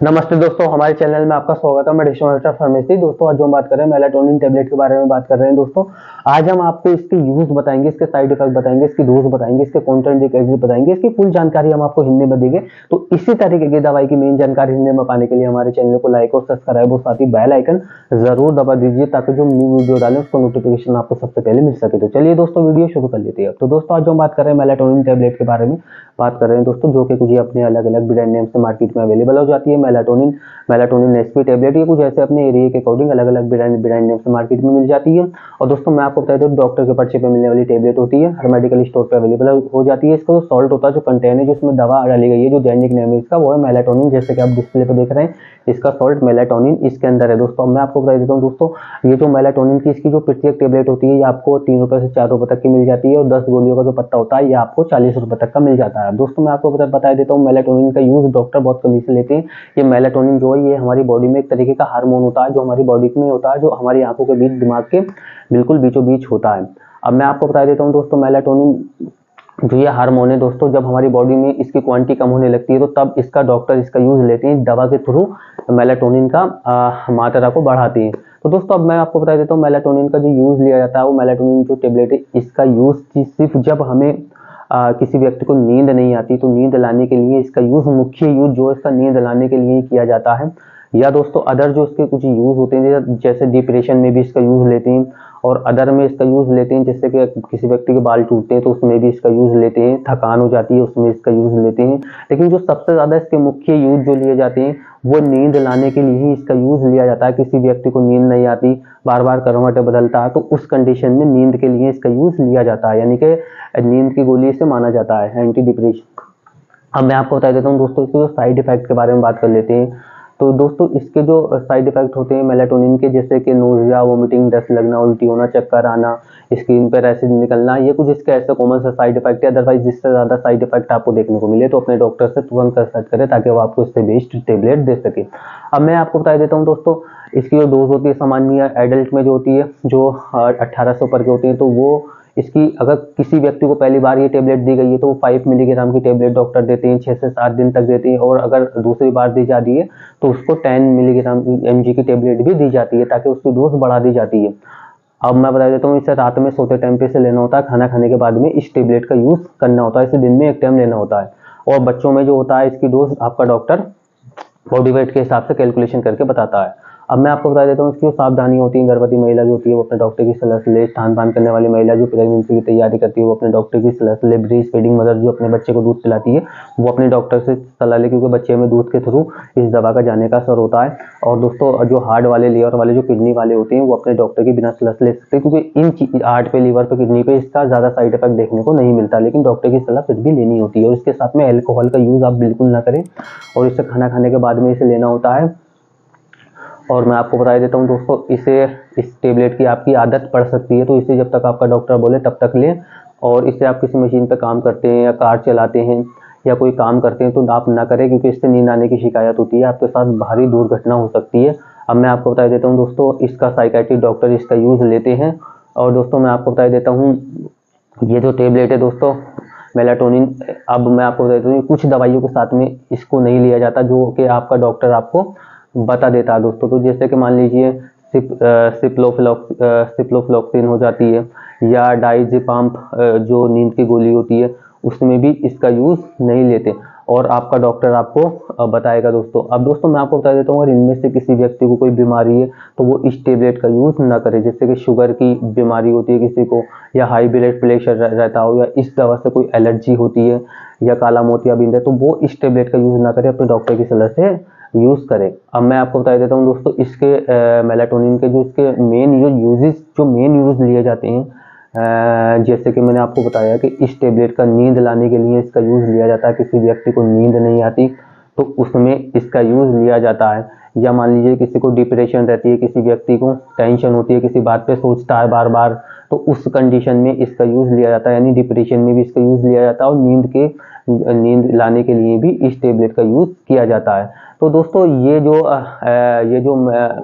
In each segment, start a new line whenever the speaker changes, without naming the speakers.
नमस्ते दोस्तों, हमारे चैनल में आपका स्वागत है। मैं डॉक्टर फार्मेसी। दोस्तों आज जो हम बात कर रहे हैं मेलाटोनिन टेबलेट के बारे में बात कर रहे हैं। दोस्तों आज हम आपको इसके यूज बताएंगे, इसके साइड इफेक्ट बताएंगे, इसकी डोज बताएंगे, इसके कॉन्ट्राइंडिकेशन बताएंगे, इसकी फुल जानकारी हम आपको हिंदी में देंगे। तो इसी तरीके की दवाई की मेन जानकारी हिंदी में पाने के लिए हमारे चैनल को लाइक और सब्सक्राइब और साथ ही बेल आइकन जरूर दबा दीजिए ताकि जो न्यू वीडियो डालें उसको नोटिफिकेशन आपको सबसे पहले मिल सके। तो चलिए दोस्तों वीडियो शुरू कर लेते हैं। तो दोस्तों आज जो हम बात कर रहे हैं मेलाटोनिन टेबलेट के बारे में बात कर रहे हैं दोस्तों, जो कि कुछ अपने अलग अलग ब्रांड नेम से मार्केट में अवेलेबल हो जाती है। मेलाटोनिन एसपी टेबलेट ये कुछ ऐसे अपने एरिया के अकॉर्डिंग अलग अलग ब्रांड नेम से मार्केट में मिल जाती है। और दोस्तों मैं आपको बता दूं डॉक्टर के पर्चे पे मिलने वाली टेबलेट होती है, हर मेडिकल स्टोर पे अवेलेबल हो जाती है। इसका जो सॉल्ट होता है, जो कंटेन है, जो इसमें दवा डाली गई है, जो जेनेरिक नेम है इसका वो है मेलाटोनिन। जैसे कि आप डिस्प्ले पे देख रहे हैं इसका सॉल्ट मेलाटोनिन इसके अंदर है। दोस्तों मैं आपको बता देता हूँ दोस्तों, ये जो मेलाटोनिन की इसकी जो प्रत्येक टेबलेट होती है ये आपको 3 रुपए से 4 रुपए तक की मिल जाती है। और 10 गोलियों का जो पत्ता होता है ये आपको 40 रुपए तक का मिल जाता है। दोस्तों मैं आपको बता देता हूँ मेलाटोनिन का यूज डॉक्टर बहुत कमी से लेते हैं। ये मेलाटोनिन जो है ये हमारी बॉडी में एक तरीके का हार्मोन होता है, जो हमारी बॉडी में होता है, जो हमारी आंखों के बीच, दिमाग के बिल्कुल बीचों बीच होता है। अब मैं आपको बता देता हूँ दोस्तों, मेलाटोनिन जो ये हार्मोन है दोस्तों, जब हमारी बॉडी में इसकी क्वांटिटी कम होने लगती है तो तब इसका डॉक्टर इसका यूज लेते हैं, दवा के थ्रू मेलाटोनिन का मात्रा को बढ़ाते हैं। तो दोस्तों अब मैं आपको बता देता हूँ मेलाटोनिन का जो यूज लिया जाता है वो मेलाटोनिन जो टेबलेट है इसका यूज सिर्फ जब हमें किसी व्यक्ति को नींद नहीं आती तो नींद लाने के लिए इसका यूज, मुख्य यूज जो इसका नींद लाने के लिए किया जाता है। या दोस्तों अदर जो इसके कुछ यूज होते हैं, जैसे डिप्रेशन में भी इसका यूज लेते हैं और अदर में इसका यूज लेते हैं। जैसे कि किसी व्यक्ति के बाल टूटते हैं तो उसमें भी इसका यूज लेते हैं, थकान हो जाती है उसमें इसका यूज लेते हैं। लेकिन जो सबसे ज्यादा इसके मुख्य यूज जो लिए जाते हैं वो नींद लाने के लिए ही इसका यूज लिया जाता है। किसी व्यक्ति को नींद नहीं आती, बार बार करवटें बदलता है, तो उस कंडीशन में नींद के लिए इसका यूज लिया जाता है, यानी कि नींद की गोली से माना जाता है, एंटी डिप्रेशन। अब मैं आपको बता देता हूँ दोस्तों इसके जो साइड इफेक्ट के बारे में बात कर लेते हैं। तो दोस्तों इसके जो साइड इफेक्ट होते हैं मेलाटोनिन के, जैसे कि नोजिया, वोमिटिंग, दस्त लगना, उल्टी होना, चक्कर आना, स्किन पर रैशेज निकलना, ये कुछ इसके ऐसे कॉमन से साइड इफेक्ट है। अदरवाइज जिससे ज्यादा साइड इफेक्ट आपको देखने को मिले तो अपने डॉक्टर से तुरंत कंसल्ट करें ताकि वो आपको इससे बेस्ट टेबलेट दे सके। अब मैं आपको बता देता हूँ दोस्तों, इसकी जो डोज होती है सामान्य एडल्ट में जो होती है, जो 18 से ऊपर के होते हैं, तो वो इसकी अगर किसी व्यक्ति को पहली बार ये टेबलेट दी गई है तो वो 5 मिलीग्राम की टेबलेट डॉक्टर देते हैं, 6 से 7 दिन तक देते हैं। और अगर दूसरी बार दी जाती है तो उसको 10 मिलीग्राम mg की टेबलेट भी दी जाती है ताकि उसकी डोज बढ़ा दी जाती है। अब मैं बता देता हूँ, इसे रात में सोते टाइम पे इसे लेना होता है, खाना खाने के बाद में इस टेबलेट का यूज करना होता है। इसे दिन में 1 टाइम लेना होता है। और बच्चों में जो होता है इसकी डोज आपका डॉक्टर बॉडी वेट के हिसाब से कैलकुलेशन करके बताता है। अब मैं आपको बता देता हूँ इसकी सावधानी होती है। गर्भवती महिला जो होती है वो अपने डॉक्टर की सलाह से ले, स्तनपान करने वाली महिला जो प्रेगनेंसी की तैयारी करती है वो अपने डॉक्टर की सलाह से ले, ब्रेस्ट फीडिंग मदर जो अपने बच्चे को दूध पिलाती है वो अपने डॉक्टर से सलाह ले, क्योंकि बच्चे में दूध के थ्रू इस दवा का जाने का असर होता है। और दोस्तों जो हार्ट वाले, लीवर वाले, जो किडनी वाले होते हैं वो अपने डॉक्टर की बिना सलाह से ले सकते हैं, क्योंकि इन हार्ट पे, लीवर पे, किडनी पे इसका ज्यादा साइड इफेक्ट देखने को नहीं मिलता, लेकिन डॉक्टर की सलाह फिर भी लेनी होती है। और इसके साथ में अल्कोहल का यूज आप बिल्कुल ना करें और इसे खाना खाने के बाद में इसे लेना होता है। और मैं आपको बता देता हूँ दोस्तों, इस टेबलेट की आपकी आदत पड़ सकती है, तो इसे जब तक आपका डॉक्टर बोले तब तक लें। और इससे आप किसी मशीन पर काम करते हैं या कार चलाते हैं या कोई काम करते हैं तो आप ना करें, क्योंकि इससे नींद आने की शिकायत होती है, आपके साथ भारी दुर्घटना हो सकती है। अब मैं आपको बता देता हूँ दोस्तों, इसका साइकियाट्रिक डॉक्टर इसका यूज लेते हैं। और दोस्तों मैं आपको बता देता हूँ, ये जो टेबलेट है दोस्तों मेलाटोनिन, अब मैं आपको बता देता हूँ कुछ दवाइयों के साथ में इसको नहीं लिया जाता, जो कि आपका डॉक्टर आपको बता देता है दोस्तों। तो जैसे कि मान लीजिए सिप्लोफ्लॉक्सिन हो जाती है, या डाइज़ेपाम जो नींद की गोली होती है, उसमें भी इसका यूज नहीं लेते और आपका डॉक्टर आपको बताएगा दोस्तों। अब दोस्तों मैं आपको बता देता हूँ, अगर इनमें से किसी व्यक्ति को कोई बीमारी है तो वो इस टेबलेट का यूज ना करे। जैसे कि शुगर की बीमारी होती है किसी को, या हाई ब्लड प्रेशर रहता हो, या इस दवा से कोई एलर्जी होती है, या काला मोतियाबिंद है, तो वो इस टेबलेट का यूज ना करे, अपने डॉक्टर की सलाह से यूज करें। अब मैं आपको बता देता हूँ दोस्तों, इसके मेलाटोनिन के जो इसके मेन यूज लिए जाते हैं, जैसे कि मैंने आपको बताया कि इस टेबलेट का नींद लाने के लिए इसका यूज लिया जाता है। किसी व्यक्ति को नींद नहीं आती तो उसमें इसका यूज लिया जाता है। या मान लीजिए किसी को डिप्रेशन रहती है, किसी व्यक्ति को टेंशन होती है, किसी बात पे सोचता है बार बार, तो उस कंडीशन में इसका यूज लिया जाता है, यानी डिप्रेशन में भी इसका यूज लिया जाता है। और नींद लाने के लिए भी इस टेबलेट का यूज किया जाता है। तो दोस्तों ये जो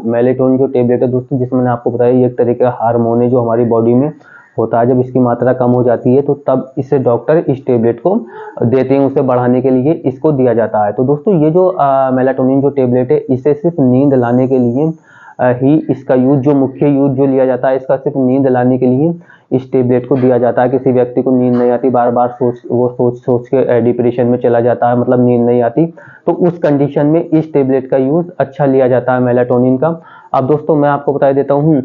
मेलेटोनिन जो टेबलेट है दोस्तों, जिसमें मैंने आपको बताया ये एक तरह का हार्मोन है जो हमारी बॉडी में होता है, जब इसकी मात्रा कम हो जाती है तो तब इसे डॉक्टर इस टेबलेट को देते हैं, उसे बढ़ाने के लिए इसको दिया जाता है। तो दोस्तों ये जो मेलाटोनिन जो टेबलेट है इसे सिर्फ नींद लाने के लिए ही इसका यूज, जो मुख्य यूज जो लिया जाता है इसका सिर्फ नींद लाने के लिए इस टेबलेट को दिया जाता है। किसी व्यक्ति को नींद नहीं आती, बार बार सोच के डिप्रेशन में चला जाता है, मतलब नींद नहीं आती, तो उस कंडीशन में इस टेबलेट का यूज अच्छा लिया जाता है मेलाटोनिन का। अब दोस्तों मैं आपको बता देता हूँ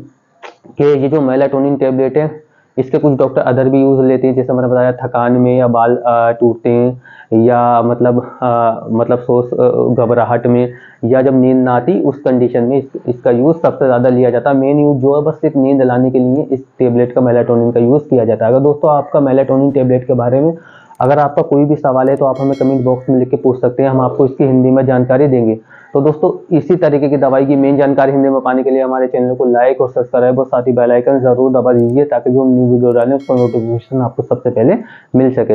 कि ये जो मेलाटोनिन टेबलेट है इसके कुछ डॉक्टर अदर भी यूज लेते हैं, जैसे मैंने बताया थकान में, या बाल टूटते हैं, या मतलब सोच घबराहट में, या जब नींद ना आती उस कंडीशन में इसका यूज सबसे ज्यादा लिया जाता है। मेन यूज जो है बस सिर्फ नींद लाने के लिए इस टेबलेट का, मेलाटोनिन का यूज किया जाता है। अगर दोस्तों आपका मेलाटोनिन टेबलेट के बारे में अगर आपका कोई भी सवाल है तो आप हमें कमेंट बॉक्स में लिख के पूछ सकते हैं, हम आपको इसकी हिंदी में जानकारी देंगे। तो दोस्तों इसी तरीके की दवाई की मेन जानकारी हिंदी में पाने के लिए हमारे चैनल को लाइक और सब्सक्राइब और साथ ही बेल आइकन जरूर दबा दीजिए, ताकि जो हम न्यू वीडियो डालें उसका नोटिफिकेशन आपको सबसे पहले मिल सके।